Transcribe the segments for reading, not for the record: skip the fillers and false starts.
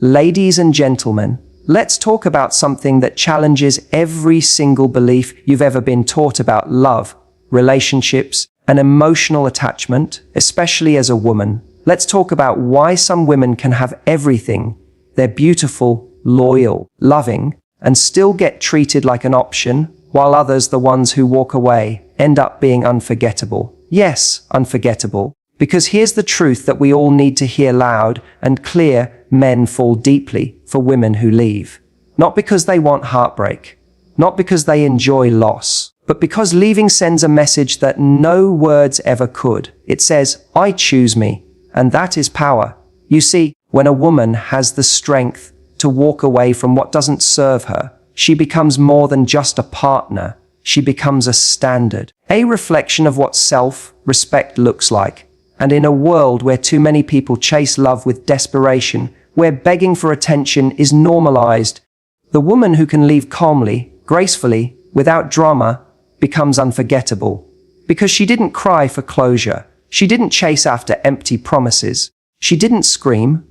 Ladies and gentlemen, let's talk about something that challenges every single belief you've ever been taught about love, relationships, and emotional attachment, especially as a woman. Let's talk about why some women can have everything. They're beautiful, loyal, loving, and still get treated like an option, while others, the ones who walk away, end up being unforgettable. Yes, unforgettable. Because here's the truth that we all need to hear loud and clear: men fall deeply for women who leave. Not because they want heartbreak, not because they enjoy loss, but because leaving sends a message that no words ever could. It says, I choose me, and that is power. You see, when a woman has the strength to walk away from what doesn't serve her, she becomes more than just a partner. She becomes a standard, a reflection of what self-respect looks like. And in a world where too many people chase love with desperation, where begging for attention is normalized, the woman who can leave calmly, gracefully, without drama, becomes unforgettable. Because she didn't cry for closure. She didn't chase after empty promises. She didn't scream,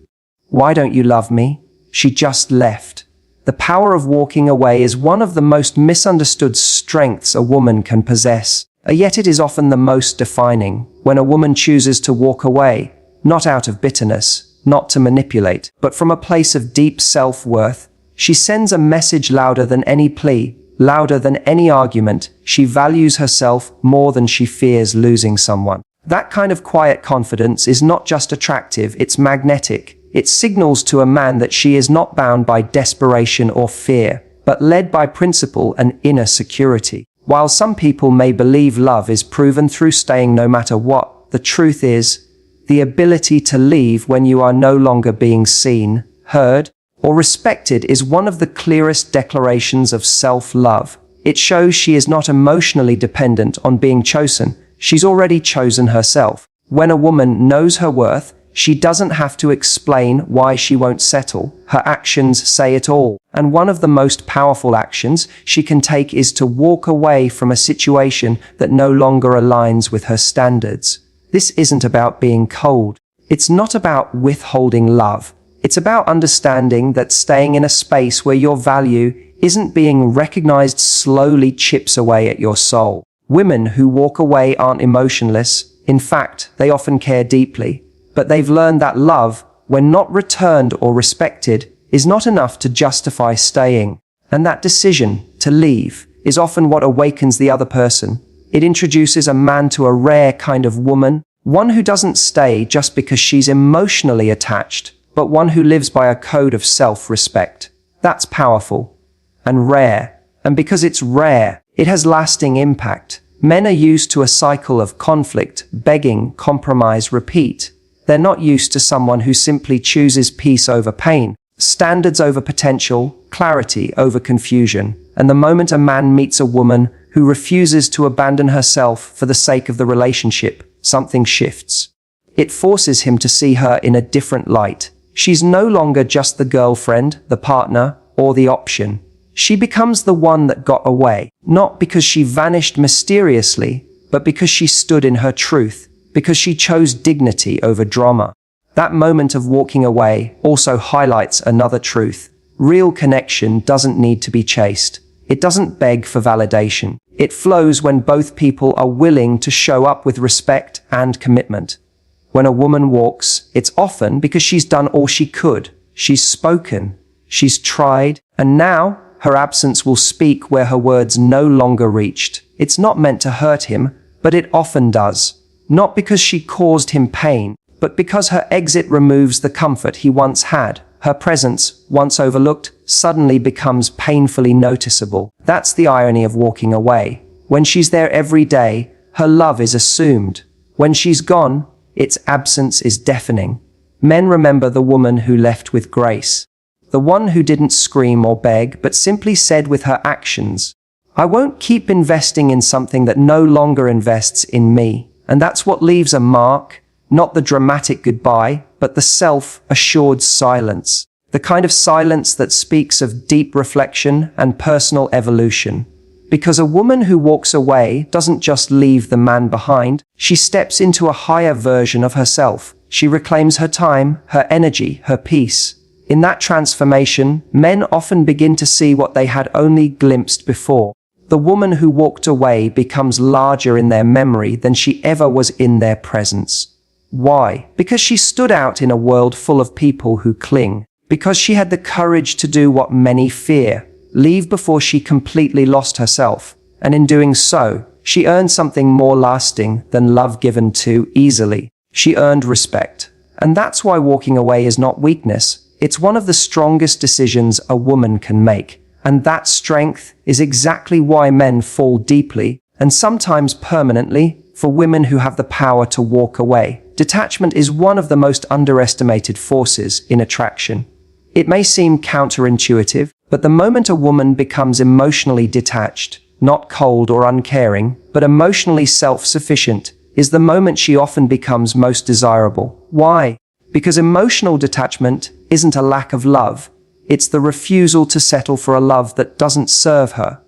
"Why don't you love me?" She just left. The power of walking away is one of the most misunderstood strengths a woman can possess. Yet it is often the most defining. When a woman chooses to walk away, not out of bitterness, not to manipulate, but from a place of deep self-worth, she sends a message louder than any plea, louder than any argument. She values herself more than she fears losing someone. That kind of quiet confidence is not just attractive, it's magnetic. It signals to a man that she is not bound by desperation or fear, but led by principle and inner security. While some people may believe love is proven through staying no matter what, the truth is, the ability to leave when you are no longer being seen, heard, or respected is one of the clearest declarations of self-love. It shows she is not emotionally dependent on being chosen. She's already chosen herself. When a woman knows her worth, she doesn't have to explain why she won't settle. Her actions say it all. And one of the most powerful actions she can take is to walk away from a situation that no longer aligns with her standards. This isn't about being cold. It's not about withholding love. It's about understanding that staying in a space where your value isn't being recognized slowly chips away at your soul. Women who walk away aren't emotionless. In fact, they often care deeply. But they've learned that love, when not returned or respected, is not enough to justify staying. And that decision to leave is often what awakens the other person. It introduces a man to a rare kind of woman, one who doesn't stay just because she's emotionally attached, but one who lives by a code of self-respect. That's powerful and rare. And because it's rare, it has lasting impact. Men are used to a cycle of conflict, begging, compromise, repeat. They're not used to someone who simply chooses peace over pain, standards over potential, clarity over confusion. And the moment a man meets a woman who refuses to abandon herself for the sake of the relationship, something shifts. It forces him to see her in a different light. She's no longer just the girlfriend, the partner, or the option. She becomes the one that got away, not because she vanished mysteriously, but because she stood in her truth. Because she chose dignity over drama. That moment of walking away also highlights another truth. Real connection doesn't need to be chased. It doesn't beg for validation. It flows when both people are willing to show up with respect and commitment. When a woman walks, it's often because she's done all she could. She's spoken. She's tried. And now, her absence will speak where her words no longer reached. It's not meant to hurt him, but it often does. Not because she caused him pain, but because her exit removes the comfort he once had. Her presence, once overlooked, suddenly becomes painfully noticeable. That's the irony of walking away. When she's there every day, her love is assumed. When she's gone, its absence is deafening. Men remember the woman who left with grace. The one who didn't scream or beg, but simply said with her actions, "I won't keep investing in something that no longer invests in me." And that's what leaves a mark, not the dramatic goodbye, but the self-assured silence. The kind of silence that speaks of deep reflection and personal evolution. Because a woman who walks away doesn't just leave the man behind, she steps into a higher version of herself. She reclaims her time, her energy, her peace. In that transformation, men often begin to see what they had only glimpsed before. The woman who walked away becomes larger in their memory than she ever was in their presence. Why? Because she stood out in a world full of people who cling. Because she had the courage to do what many fear, leave before she completely lost herself. And in doing so, she earned something more lasting than love given too easily. She earned respect. And that's why walking away is not weakness. It's one of the strongest decisions a woman can make. And that strength is exactly why men fall deeply, and sometimes permanently, for women who have the power to walk away. Detachment is one of the most underestimated forces in attraction. It may seem counterintuitive, but the moment a woman becomes emotionally detached, not cold or uncaring, but emotionally self-sufficient, is the moment she often becomes most desirable. Why? Because emotional detachment isn't a lack of love. It's the refusal to settle for a love that doesn't serve her.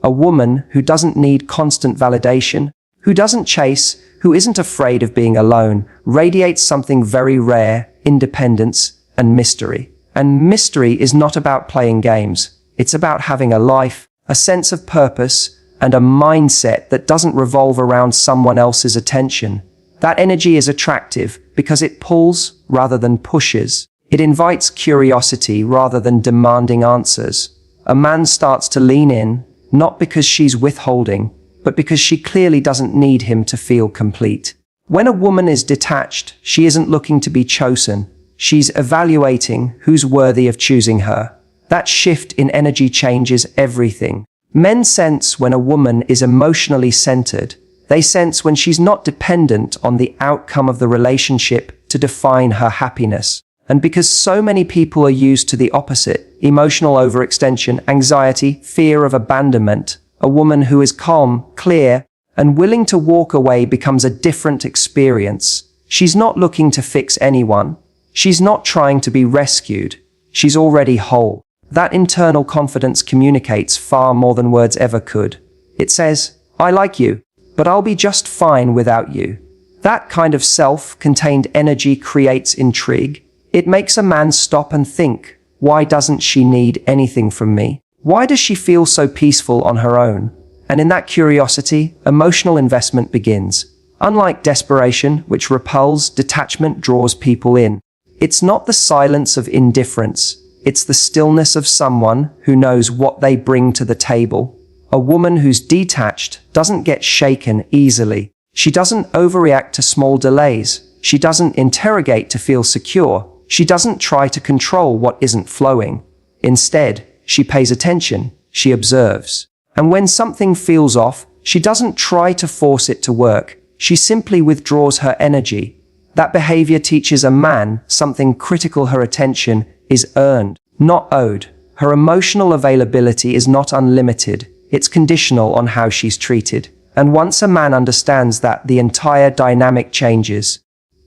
A woman who doesn't need constant validation, who doesn't chase, who isn't afraid of being alone, radiates something very rare: independence and mystery. And mystery is not about playing games. It's about having a life, a sense of purpose, and a mindset that doesn't revolve around someone else's attention. That energy is attractive because it pulls rather than pushes. It invites curiosity rather than demanding answers. A man starts to lean in, not because she's withholding, but because she clearly doesn't need him to feel complete. When a woman is detached, she isn't looking to be chosen. She's evaluating who's worthy of choosing her. That shift in energy changes everything. Men sense when a woman is emotionally centered. They sense when she's not dependent on the outcome of the relationship to define her happiness. And because so many people are used to the opposite, emotional overextension, anxiety, fear of abandonment, a woman who is calm, clear, and willing to walk away becomes a different experience. She's not looking to fix anyone. She's not trying to be rescued. She's already whole. That internal confidence communicates far more than words ever could. It says, "I like you, but I'll be just fine without you." That kind of self-contained energy creates intrigue. It makes a man stop and think, why doesn't she need anything from me? Why does she feel so peaceful on her own? And in that curiosity, emotional investment begins. Unlike desperation, which repels, detachment draws people in. It's not the silence of indifference. It's the stillness of someone who knows what they bring to the table. A woman who's detached doesn't get shaken easily. She doesn't overreact to small delays. She doesn't interrogate to feel secure. She doesn't try to control what isn't flowing. Instead, she pays attention. She observes. And when something feels off, she doesn't try to force it to work. She simply withdraws her energy. That behavior teaches a man something critical: her attention is earned, not owed. Her emotional availability is not unlimited. It's conditional on how she's treated. And once a man understands that, the entire dynamic changes.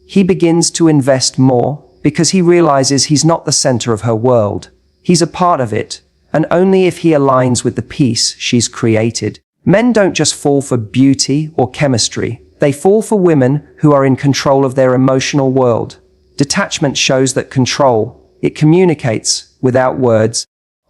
He begins to invest more because he realizes he's not the center of her world. He's a part of it, and only if he aligns with the peace she's created. Men don't just fall for beauty or chemistry. They fall for women who are in control of their emotional world. Detachment shows that control. It communicates without words.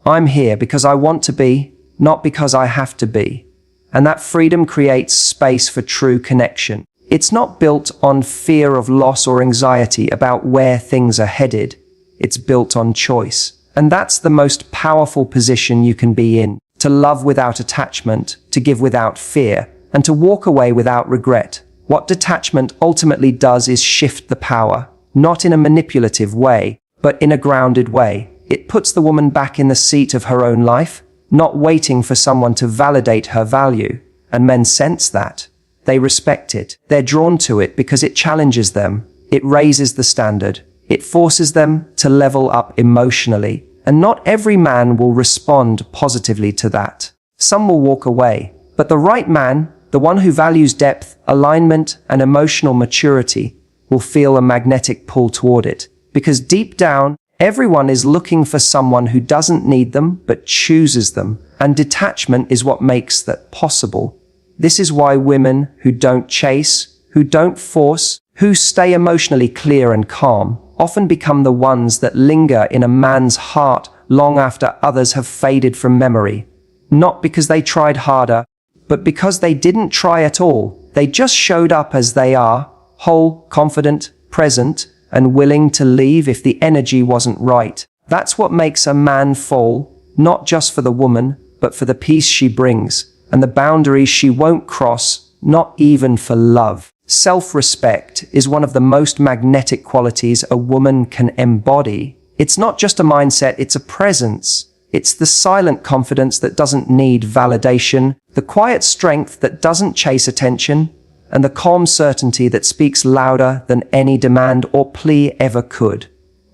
I'm here because I want to be, not because I have to be. And that freedom creates space for true connection. It's not built on fear of loss or anxiety about where things are headed. It's built on choice. And that's the most powerful position you can be in. To love without attachment, to give without fear, and to walk away without regret. What detachment ultimately does is shift the power, not in a manipulative way, but in a grounded way. It puts the woman back in the seat of her own life, not waiting for someone to validate her value. And men sense that. They respect it. They're drawn to it because it challenges them. It raises the standard. It forces them to level up emotionally. And not every man will respond positively to that. Some will walk away. But the right man, the one who values depth, alignment, and emotional maturity, will feel a magnetic pull toward it. Because deep down, everyone is looking for someone who doesn't need them, but chooses them. And detachment is what makes that possible. This is why women who don't chase, who don't force, who stay emotionally clear and calm, often become the ones that linger in a man's heart long after others have faded from memory. Not because they tried harder, but because they didn't try at all. They just showed up as they are, whole, confident, present, and willing to leave if the energy wasn't right. That's what makes a man fall, not just for the woman, but for the peace she brings, and the boundaries she won't cross, not even for love. Self-respect is one of the most magnetic qualities a woman can embody. It's not just a mindset, it's a presence. It's the silent confidence that doesn't need validation, the quiet strength that doesn't chase attention, and the calm certainty that speaks louder than any demand or plea ever could.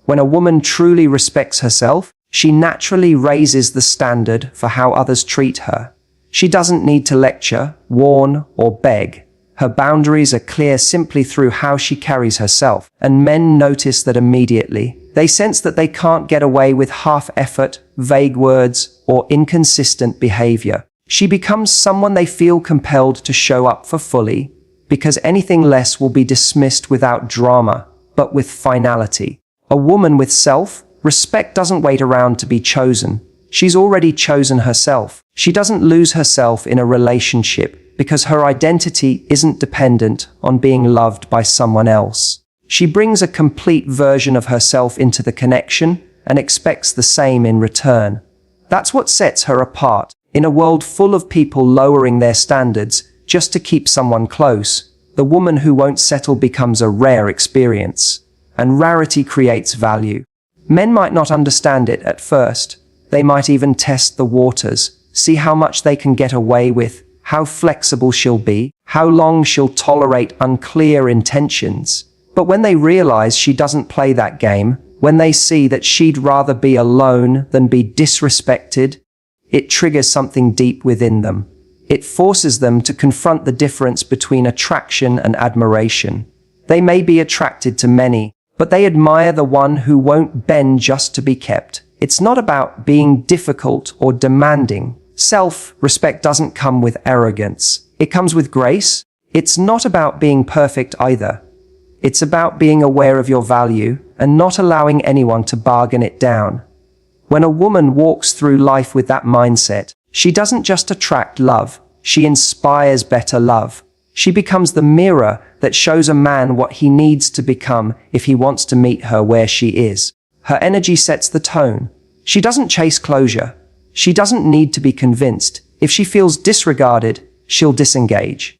When a woman truly respects herself, she naturally raises the standard for how others treat her. She doesn't need to lecture, warn, or beg. Her boundaries are clear simply through how she carries herself, and men notice that immediately. They sense that they can't get away with half-effort, vague words, or inconsistent behavior. She becomes someone they feel compelled to show up for fully, because anything less will be dismissed without drama, but with finality. A woman with self-respect doesn't wait around to be chosen. She's already chosen herself. She doesn't lose herself in a relationship because her identity isn't dependent on being loved by someone else. She brings a complete version of herself into the connection and expects the same in return. That's what sets her apart. In a world full of people lowering their standards just to keep someone close, the woman who won't settle becomes a rare experience, and rarity creates value. Men might not understand it at first. They might even test the waters, see how much they can get away with, how flexible she'll be, how long she'll tolerate unclear intentions. But when they realize she doesn't play that game, when they see that she'd rather be alone than be disrespected, it triggers something deep within them. It forces them to confront the difference between attraction and admiration. They may be attracted to many, but they admire the one who won't bend just to be kept. It's not about being difficult or demanding. Self-respect doesn't come with arrogance. It comes with grace. It's not about being perfect either. It's about being aware of your value and not allowing anyone to bargain it down. When a woman walks through life with that mindset, she doesn't just attract love, she inspires better love. She becomes the mirror that shows a man what he needs to become if he wants to meet her where she is. Her energy sets the tone. She doesn't chase closure. She doesn't need to be convinced. If she feels disregarded, she'll disengage.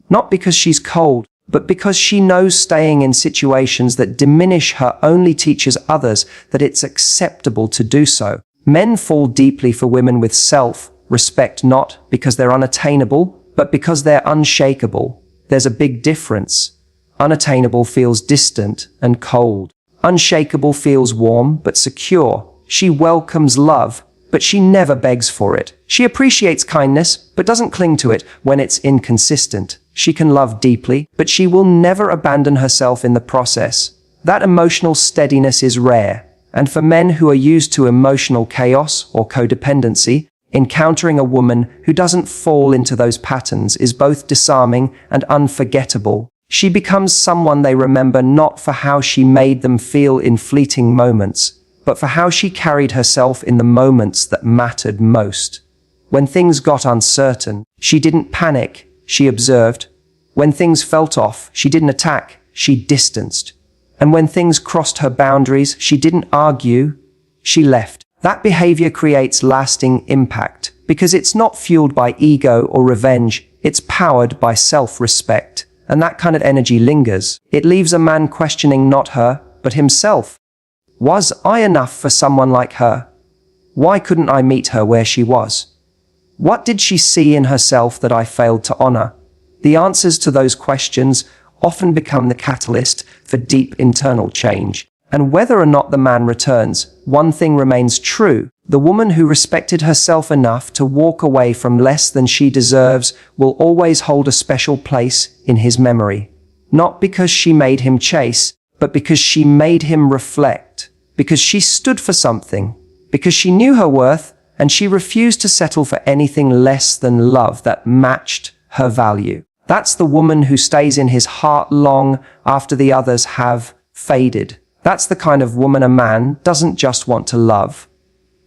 Not because she's cold, but because she knows staying in situations that diminish her only teaches others that it's acceptable to do so. Men fall deeply for women with self-respect not because they're unattainable, but because they're unshakable. There's a big difference. Unattainable feels distant and cold. Unshakable feels warm but secure. She welcomes love, but she never begs for it. She appreciates kindness, but doesn't cling to it when it's inconsistent. She can love deeply, but she will never abandon herself in the process. That emotional steadiness is rare, and for men who are used to emotional chaos or codependency, encountering a woman who doesn't fall into those patterns is both disarming and unforgettable. She becomes someone they remember not for how she made them feel in fleeting moments, but for how she carried herself in the moments that mattered most. When things got uncertain, she didn't panic, she observed. When things felt off, she didn't attack, she distanced. And when things crossed her boundaries, she didn't argue, she left. That behavior creates lasting impact because it's not fueled by ego or revenge, it's powered by self-respect. And that kind of energy lingers. It leaves a man questioning not her, but himself. Was I enough for someone like her? Why couldn't I meet her where she was? What did she see in herself that I failed to honor? The answers to those questions often become the catalyst for deep internal change. And whether or not the man returns, one thing remains true. The woman who respected herself enough to walk away from less than she deserves will always hold a special place in his memory. Not because she made him chase, but because she made him reflect. Because she stood for something. Because she knew her worth, and she refused to settle for anything less than love that matched her value. That's the woman who stays in his heart long after the others have faded. That's the kind of woman a man doesn't just want to love.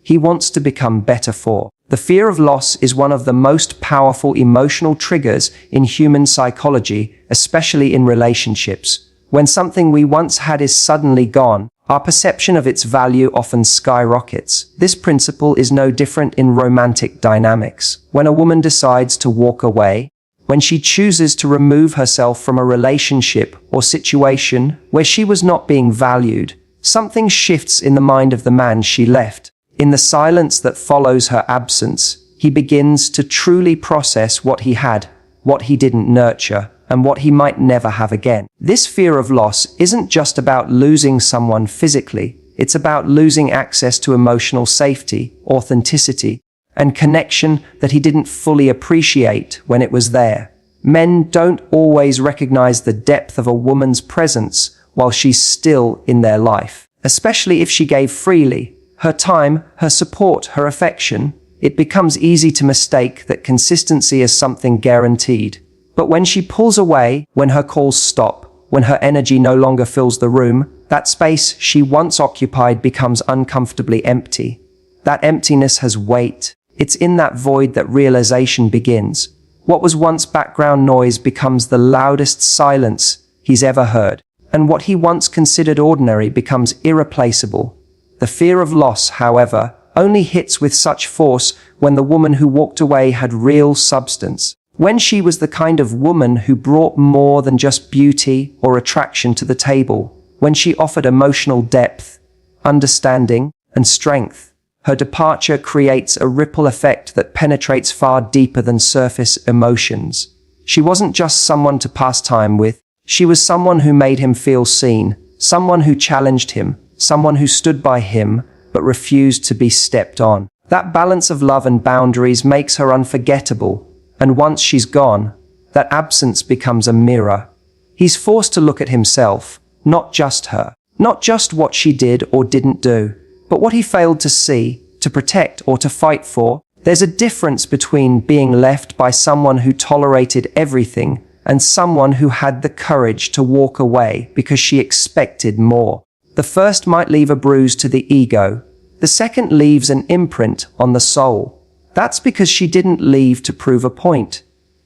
He wants to become better for. The fear of loss is one of the most powerful emotional triggers in human psychology, especially in relationships. When something we once had is suddenly gone, our perception of its value often skyrockets. This principle is no different in romantic dynamics. When a woman decides to walk away, when she chooses to remove herself from a relationship or situation where she was not being valued, something shifts in the mind of the man she left. In the silence that follows her absence, he begins to truly process what he had, what he didn't nurture, and what he might never have again. This fear of loss isn't just about losing someone physically, it's about losing access to emotional safety, authenticity, and connection that he didn't fully appreciate when it was there. Men don't always recognize the depth of a woman's presence while she's still in their life, especially if she gave freely. Her time, her support, her affection. It becomes easy to mistake that consistency is something guaranteed. But when she pulls away, when her calls stop, when her energy no longer fills the room, that space she once occupied becomes uncomfortably empty. That emptiness has weight. It's in that void that realization begins. What was once background noise becomes the loudest silence he's ever heard. And what he once considered ordinary becomes irreplaceable. The fear of loss, however, only hits with such force when the woman who walked away had real substance. When she was the kind of woman who brought more than just beauty or attraction to the table. When she offered emotional depth, understanding, and strength. Her departure creates a ripple effect that penetrates far deeper than surface emotions. She wasn't just someone to pass time with. She was someone who made him feel seen, someone who challenged him, someone who stood by him but refused to be stepped on. That balance of love and boundaries makes her unforgettable, and once she's gone, that absence becomes a mirror. He's forced to look at himself, not just her, not just what she did or didn't do, but what he failed to see, to protect, or to fight for. There's a difference between being left by someone who tolerated everything and someone who had the courage to walk away because she expected more. The first might leave a bruise to the ego. The second leaves an imprint on the soul. That's because she didn't leave to prove a point.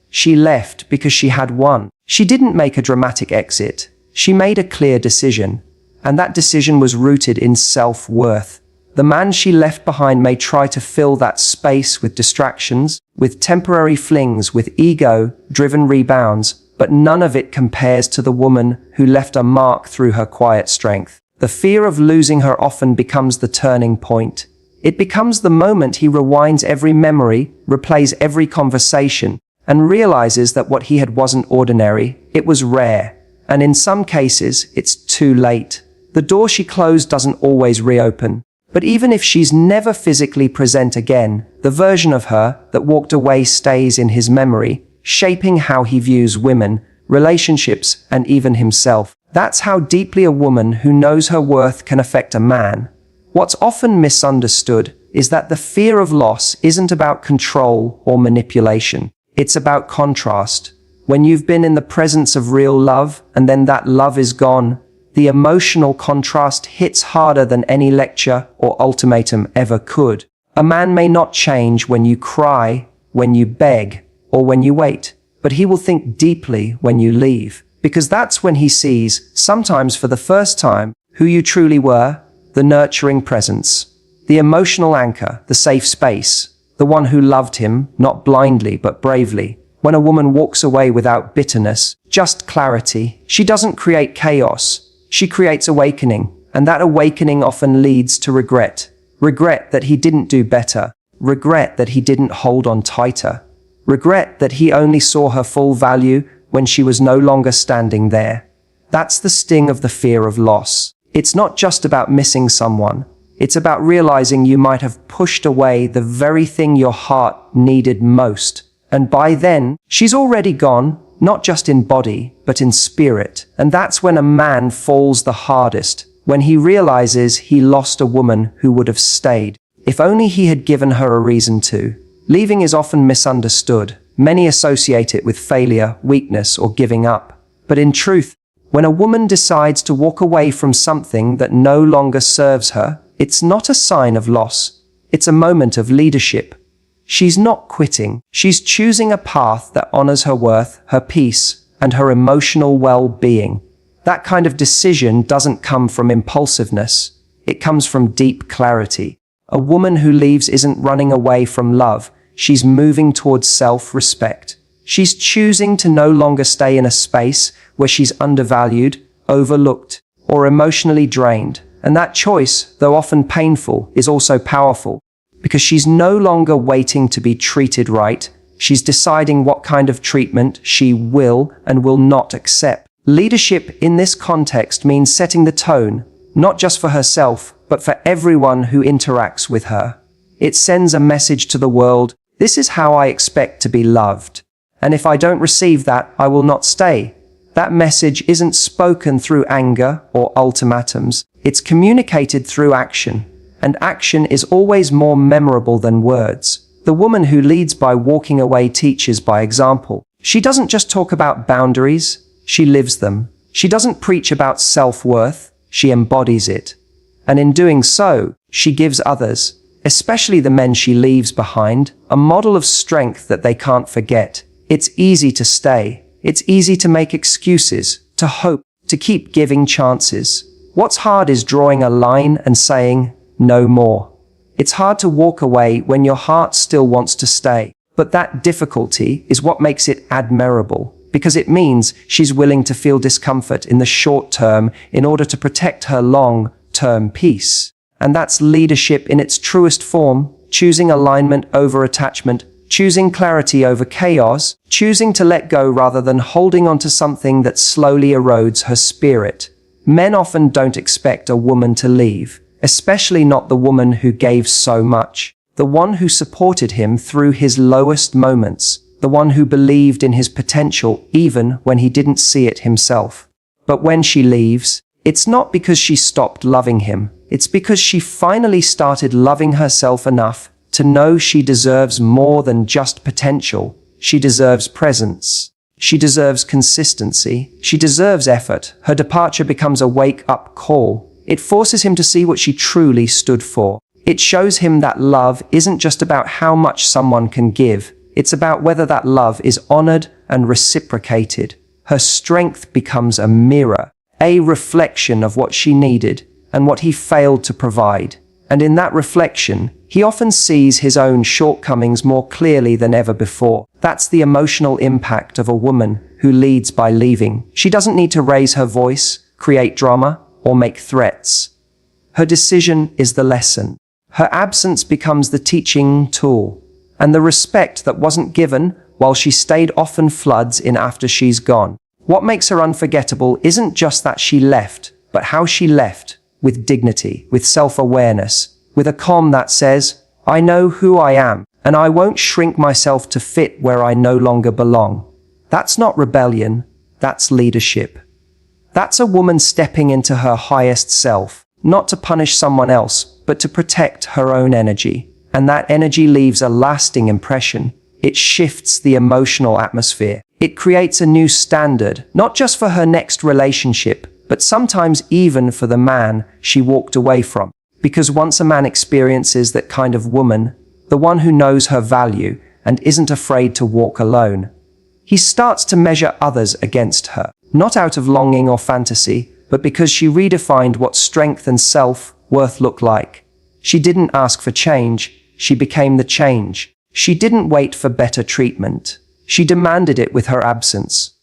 She left because she had won. She didn't make a dramatic exit. She made a clear decision. And that decision was rooted in self-worth. The man she left behind may try to fill that space with distractions, with temporary flings, with ego-driven rebounds, but none of it compares to the woman who left a mark through her quiet strength. The fear of losing her often becomes the turning point. It becomes the moment he rewinds every memory, replays every conversation, and realizes that what he had wasn't ordinary, it was rare. And in some cases, it's too late. The door she closed doesn't always reopen. But even if she's never physically present again, the version of her that walked away stays in his memory, shaping how he views women, relationships, and even himself. That's how deeply a woman who knows her worth can affect a man. What's often misunderstood is that the fear of loss isn't about control or manipulation. It's about contrast. When you've been in the presence of real love and then that love is gone, the emotional contrast hits harder than any lecture or ultimatum ever could. A man may not change when you cry, when you beg, or when you wait, but he will think deeply when you leave. Because that's when he sees, sometimes for the first time, who you truly were, the nurturing presence, the emotional anchor, the safe space, the one who loved him, not blindly but bravely. When a woman walks away without bitterness, just clarity, she doesn't create chaos, she creates awakening, and that awakening often leads to regret. Regret that he didn't do better, regret that he didn't hold on tighter, regret that he only saw her full value when she was no longer standing there. That's the sting of the fear of loss. It's not just about missing someone. It's about realizing you might have pushed away the very thing your heart needed most. And by then, she's already gone, not just in body, but in spirit. And that's when a man falls the hardest, when he realizes he lost a woman who would have stayed, if only he had given her a reason to. Leaving is often misunderstood. Many associate it with failure, weakness, or giving up. But in truth, When a woman decides to walk away from something that no longer serves her, it's not a sign of loss. It's a moment of leadership. She's not quitting. She's choosing a path that honors her worth, her peace, and her emotional well-being. That kind of decision doesn't come from impulsiveness. It comes from deep clarity. A woman who leaves isn't running away from love. She's moving towards self-respect. She's choosing to no longer stay in a space where she's undervalued, overlooked, or emotionally drained. And that choice, though often painful, is also powerful, because she's no longer waiting to be treated right. She's deciding what kind of treatment she will and will not accept. Leadership in this context means setting the tone, not just for herself, but for everyone who interacts with her. It sends a message to the world: this is how I expect to be loved. And if I don't receive that, I will not stay. That message isn't spoken through anger or ultimatums. It's communicated through action. And action is always more memorable than words. The woman who leads by walking away teaches by example. She doesn't just talk about boundaries, she lives them. She doesn't preach about self-worth, she embodies it. And in doing so, she gives others, especially the men she leaves behind, a model of strength that they can't forget. It's easy to stay. It's easy to make excuses, to hope, to keep giving chances. What's hard is drawing a line and saying, no more. It's hard to walk away when your heart still wants to stay. But that difficulty is what makes it admirable, because it means she's willing to feel discomfort in the short term in order to protect her long-term peace. And that's leadership in its truest form, choosing alignment over attachment, choosing clarity over chaos, choosing to let go rather than holding on to something that slowly erodes her spirit. Men often don't expect a woman to leave, especially not the woman who gave so much, the one who supported him through his lowest moments, the one who believed in his potential even when he didn't see it himself. But when she leaves, it's not because she stopped loving him, it's because she finally started loving herself enough to know she deserves more than just potential. She deserves presence. She deserves consistency. She deserves effort. Her departure becomes a wake-up call. It forces him to see what she truly stood for. It shows him that love isn't just about how much someone can give. It's about whether that love is honored and reciprocated. Her strength becomes a mirror, a reflection of what she needed and what he failed to provide. And in that reflection, he often sees his own shortcomings more clearly than ever before. That's the emotional impact of a woman who leads by leaving. She doesn't need to raise her voice, create drama, or make threats. Her decision is the lesson. Her absence becomes the teaching tool. And the respect that wasn't given while she stayed often floods in after she's gone. What makes her unforgettable isn't just that she left, but how she left, with dignity, with self-awareness, with a calm that says, I know who I am, and I won't shrink myself to fit where I no longer belong. That's not rebellion, that's leadership. That's a woman stepping into her highest self, not to punish someone else, but to protect her own energy. And that energy leaves a lasting impression. It shifts the emotional atmosphere. It creates a new standard, not just for her next relationship, but sometimes even for the man she walked away from. Because once a man experiences that kind of woman, the one who knows her value and isn't afraid to walk alone, he starts to measure others against her, not out of longing or fantasy, but because she redefined what strength and self-worth look like. She didn't ask for change, she became the change. She didn't wait for better treatment. She demanded it with her absence.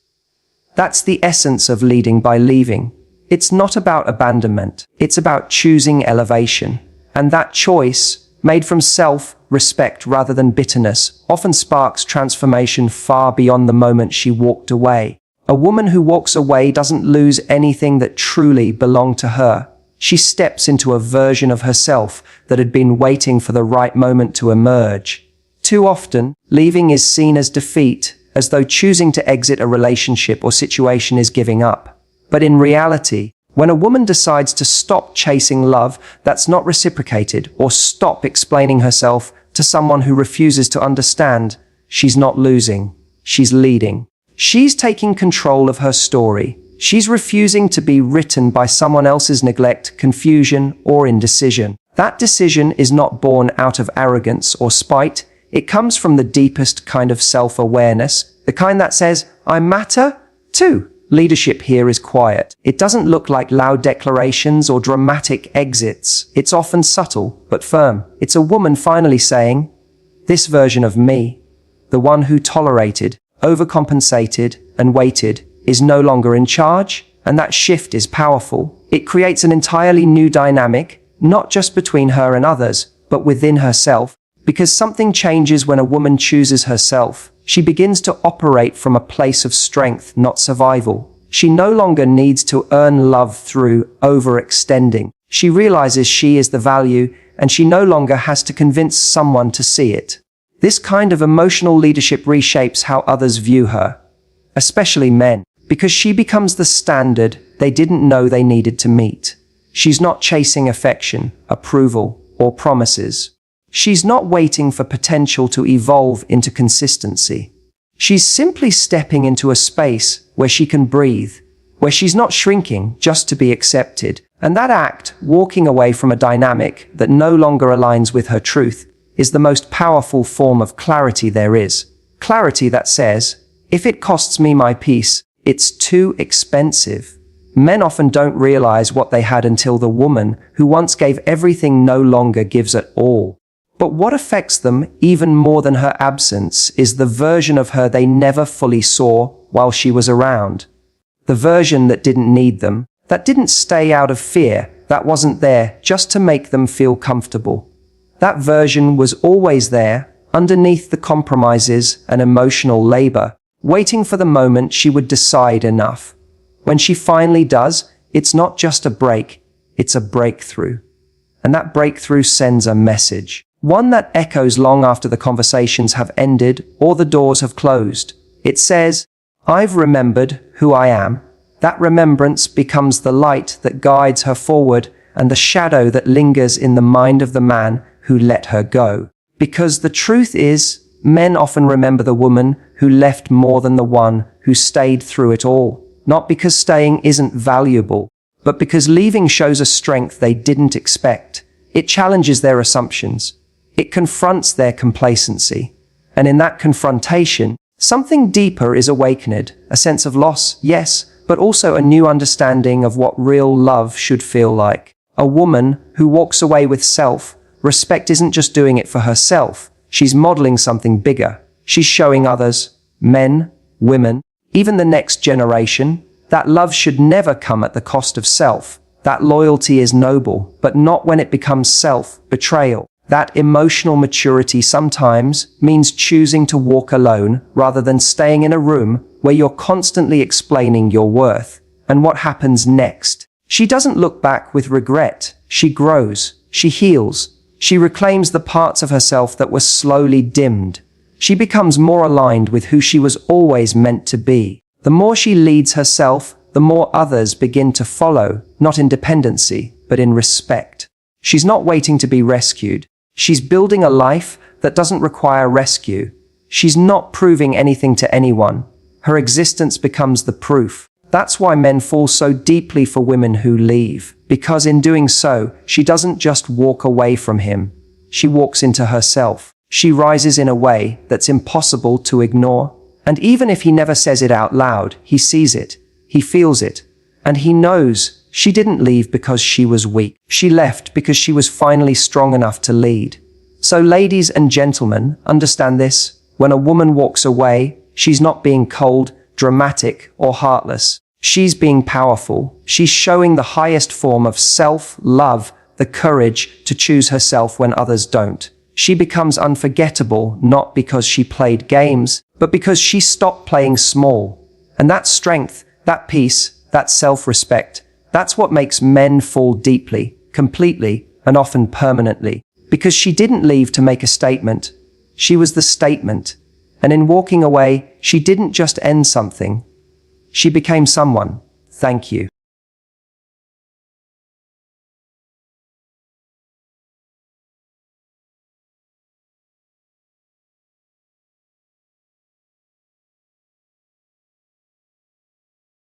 That's the essence of leading by leaving. It's not about abandonment. It's about choosing elevation. And that choice, made from self-respect rather than bitterness, often sparks transformation far beyond the moment she walked away. A woman who walks away doesn't lose anything that truly belonged to her. She steps into a version of herself that had been waiting for the right moment to emerge. Too often, leaving is seen as defeat, as though choosing to exit a relationship or situation is giving up. But in reality, when a woman decides to stop chasing love that's not reciprocated or stop explaining herself to someone who refuses to understand, she's not losing, she's leading. She's taking control of her story. She's refusing to be written by someone else's neglect, confusion, or indecision. That decision is not born out of arrogance or spite. It comes from the deepest kind of self-awareness, the kind that says, I matter too. Leadership here is quiet. It doesn't look like loud declarations or dramatic exits. It's often subtle, but firm. It's a woman finally saying, this version of me, the one who tolerated, overcompensated, and waited, is no longer in charge, and that shift is powerful. It creates an entirely new dynamic, not just between her and others, but within herself, because something changes when a woman chooses herself. She begins to operate from a place of strength, not survival. She no longer needs to earn love through overextending. She realizes she is the value, and she no longer has to convince someone to see it. This kind of emotional leadership reshapes how others view her, especially men, because she becomes the standard they didn't know they needed to meet. She's not chasing affection, approval, or promises. She's not waiting for potential to evolve into consistency. She's simply stepping into a space where she can breathe, where she's not shrinking just to be accepted. And that act, walking away from a dynamic that no longer aligns with her truth, is the most powerful form of clarity there is. Clarity that says, if it costs me my peace, it's too expensive. Men often don't realize what they had until the woman who once gave everything no longer gives it all. But what affects them even more than her absence is the version of her they never fully saw while she was around. The version that didn't need them, that didn't stay out of fear, that wasn't there just to make them feel comfortable. That version was always there, underneath the compromises and emotional labor, waiting for the moment she would decide enough. When she finally does, it's not just a break, it's a breakthrough. And that breakthrough sends a message. One that echoes long after the conversations have ended or the doors have closed. It says, I've remembered who I am. That remembrance becomes the light that guides her forward and the shadow that lingers in the mind of the man who let her go. Because the truth is, men often remember the woman who left more than the one who stayed through it all. Not because staying isn't valuable, but because leaving shows a strength they didn't expect. It challenges their assumptions. It confronts their complacency. And in that confrontation, something deeper is awakened, a sense of loss, yes, but also a new understanding of what real love should feel like. A woman who walks away with self-respect isn't just doing it for herself. She's modeling something bigger. She's showing others, men, women, even the next generation, that love should never come at the cost of self. That loyalty is noble, but not when it becomes self-betrayal. That emotional maturity sometimes means choosing to walk alone rather than staying in a room where you're constantly explaining your worth and what happens next. She doesn't look back with regret. She grows. She heals. She reclaims the parts of herself that were slowly dimmed. She becomes more aligned with who she was always meant to be. The more she leads herself, the more others begin to follow, not in dependency, but in respect. She's not waiting to be rescued. She's building a life that doesn't require rescue. She's not proving anything to anyone. Her existence becomes the proof. That's why men fall so deeply for women who leave. Because in doing so, she doesn't just walk away from him. She walks into herself. She rises in a way that's impossible to ignore. And even if he never says it out loud, he sees it. He feels it. And he knows she didn't leave because she was weak. She left because she was finally strong enough to lead. So ladies and gentlemen, understand this. When a woman walks away, she's not being cold, dramatic, or heartless. She's being powerful. She's showing the highest form of self-love, the courage to choose herself when others don't. She becomes unforgettable not because she played games, but because she stopped playing small. And that strength, that peace, that self-respect, that's what makes men fall deeply, completely, and often permanently. Because she didn't leave to make a statement. She was the statement. And in walking away, she didn't just end something. She became someone. Thank you.